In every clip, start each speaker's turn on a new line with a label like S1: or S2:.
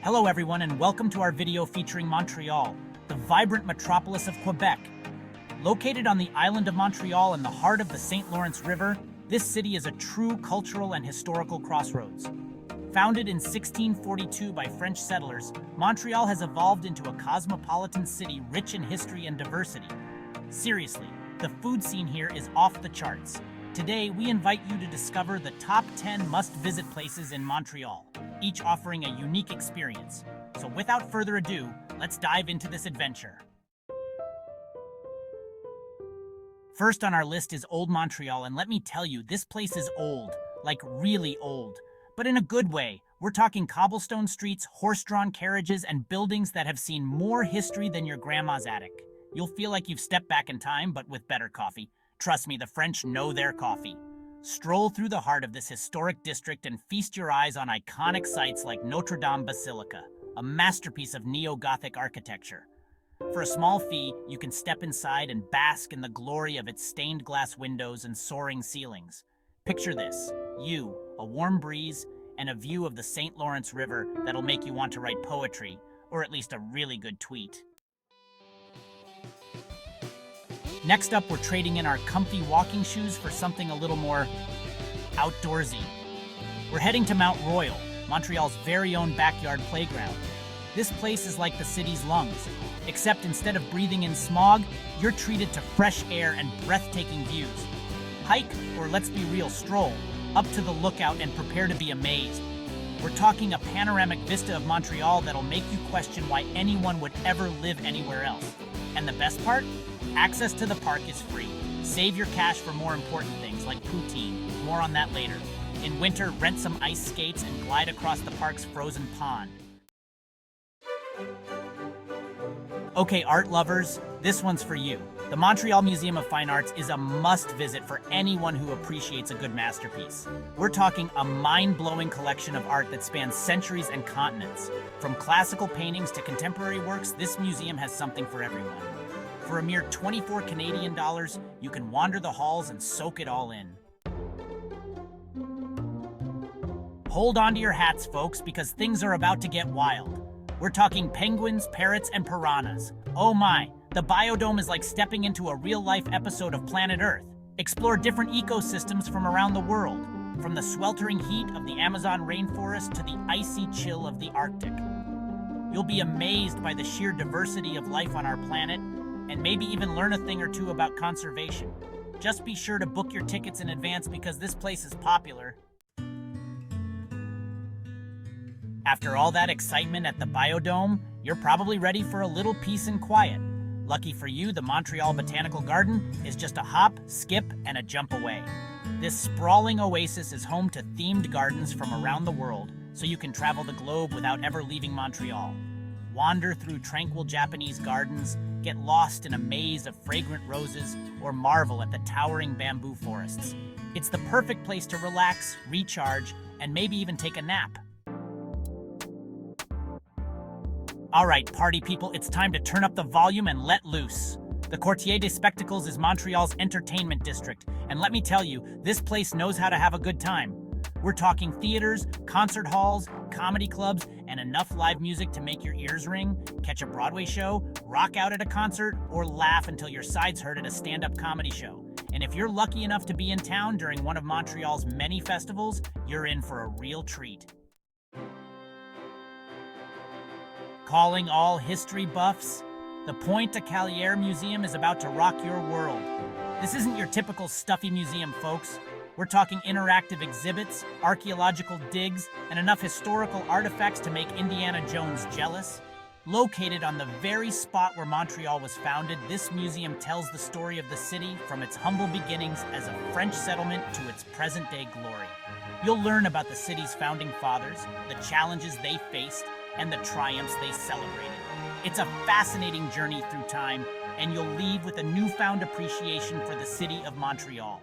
S1: Hello everyone and welcome to our video featuring Montreal, the vibrant metropolis of Quebec. Located on the island of Montreal in the heart of the St. Lawrence River, this city is a true cultural and historical crossroads. Founded in 1642 by French settlers, Montreal has evolved into a cosmopolitan city rich in history and diversity. Seriously, the food scene here is off the charts. Today, we invite you to discover the top 10 must-visit places in Montreal, each offering a unique experience. So without further ado, let's dive into this adventure. First on our list is Old Montreal, and let me tell you, this place is old, like really old. But in a good way. We're talking cobblestone streets, horse-drawn carriages, and buildings that have seen more history than your grandma's attic. You'll feel like you've stepped back in time, but with better coffee. Trust me, the French know their coffee. Stroll through the heart of this historic district and feast your eyes on iconic sites like Notre Dame Basilica, a masterpiece of neo-Gothic architecture. For a small fee, you can step inside and bask in the glory of its stained glass windows and soaring ceilings. Picture this, you, a warm breeze, and a view of the St. Lawrence River that'll make you want to write poetry, or at least a really good tweet. Next up, we're trading in our comfy walking shoes for something a little more outdoorsy. We're heading to Mont-Royal, Montreal's very own backyard playground. This place is like the city's lungs, except instead of breathing in smog, you're treated to fresh air and breathtaking views. Hike, or let's be real, stroll, up to the lookout and prepare to be amazed. We're talking a panoramic vista of Montreal that'll make you question why anyone would ever live anywhere else. And the best part? Access to the park is free. Save your cash for more important things like poutine. More on that later. In winter, rent some ice skates and glide across the park's frozen pond. Okay, art lovers, this one's for you. The Montreal Museum of Fine Arts is a must-visit for anyone who appreciates a good masterpiece. We're talking a mind-blowing collection of art that spans centuries and continents. From classical paintings to contemporary works, this museum has something for everyone. For a mere 24 Canadian dollars, you can wander the halls and soak it all in. Hold on to your hats, folks, because things are about to get wild. We're talking penguins, parrots, and piranhas. Oh my, the biodome is like stepping into a real-life episode of Planet Earth. Explore different ecosystems from around the world, from the sweltering heat of the Amazon rainforest to the icy chill of the Arctic. You'll be amazed by the sheer diversity of life on our planet, and maybe even learn a thing or two about conservation. Just be sure to book your tickets in advance because this place is popular. After all that excitement at the biodome, you're probably ready for a little peace and quiet. Lucky for you, the Montreal Botanical Garden is just a hop, skip, and a jump away. This sprawling oasis is home to themed gardens from around the world, so you can travel the globe without ever leaving Montreal. Wander through tranquil Japanese gardens, get lost in a maze of fragrant roses, or marvel at the towering bamboo forests. It's the perfect place to relax, recharge, and maybe even take a nap. All right, party people, it's time to turn up the volume and let loose. The Quartier des Spectacles is Montreal's entertainment district, and let me tell you, this place knows how to have a good time. We're talking theaters, concert halls, comedy clubs, and enough live music to make your ears ring, catch a Broadway show, rock out at a concert, or laugh until your sides hurt at a stand-up comedy show. And if you're lucky enough to be in town during one of Montreal's many festivals, you're in for a real treat. Calling all history buffs, the Pointe-à-Calière Museum is about to rock your world. This isn't your typical stuffy museum, folks. We're talking interactive exhibits, archaeological digs, and enough historical artifacts to make Indiana Jones jealous. Located on the very spot where Montreal was founded, this museum tells the story of the city from its humble beginnings as a French settlement to its present-day glory. You'll learn about the city's founding fathers, the challenges they faced, and the triumphs they celebrated. It's a fascinating journey through time, and you'll leave with a newfound appreciation for the city of Montreal.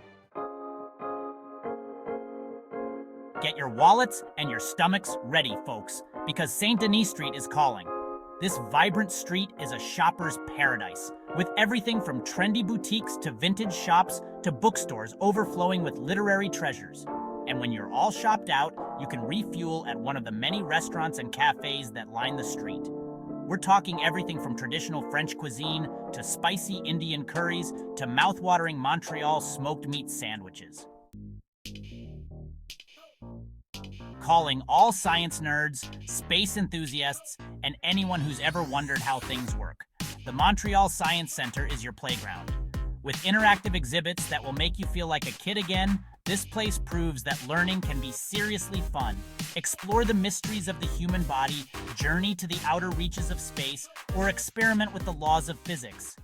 S1: Get your wallets and your stomachs ready, folks, because Saint Denis Street is calling. This vibrant street is a shopper's paradise, with everything from trendy boutiques to vintage shops to bookstores overflowing with literary treasures. And when you're all shopped out, you can refuel at one of the many restaurants and cafes that line the street. We're talking everything from traditional French cuisine to spicy Indian curries to mouth-watering Montreal smoked meat sandwiches. Calling all science nerds, space enthusiasts, and anyone who's ever wondered how things work. The Montreal Science Center is your playground. With interactive exhibits that will make you feel like a kid again, this place proves that learning can be seriously fun. Explore the mysteries of the human body, journey to the outer reaches of space, or experiment with the laws of physics.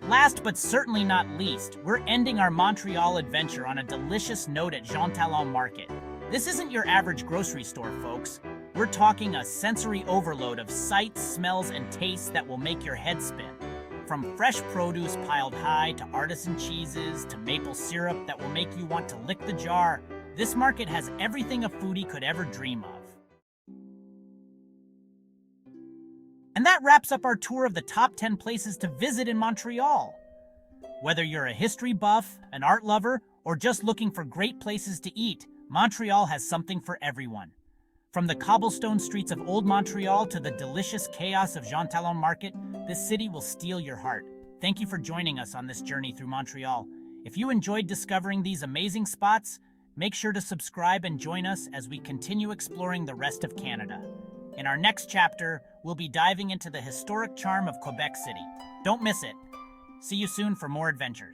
S1: Last but certainly not least, we're ending our Montreal adventure on a delicious note at Jean Talon Market. This isn't your average grocery store, folks. We're talking a sensory overload of sights, smells, and tastes that will make your head spin. From fresh produce piled high to artisan cheeses to maple syrup that will make you want to lick the jar, this market has everything a foodie could ever dream of. And that wraps up our tour of the top 10 places to visit in Montreal. Whether you're a history buff, an art lover, or just looking for great places to eat, Montreal has something for everyone. From the cobblestone streets of Old Montreal to the delicious chaos of Jean Talon Market, this city will steal your heart. Thank you for joining us on this journey through Montreal. If you enjoyed discovering these amazing spots, make sure to subscribe and join us as we continue exploring the rest of Canada. In our next chapter, we'll be diving into the historic charm of Quebec City. Don't miss it. See you soon for more adventures.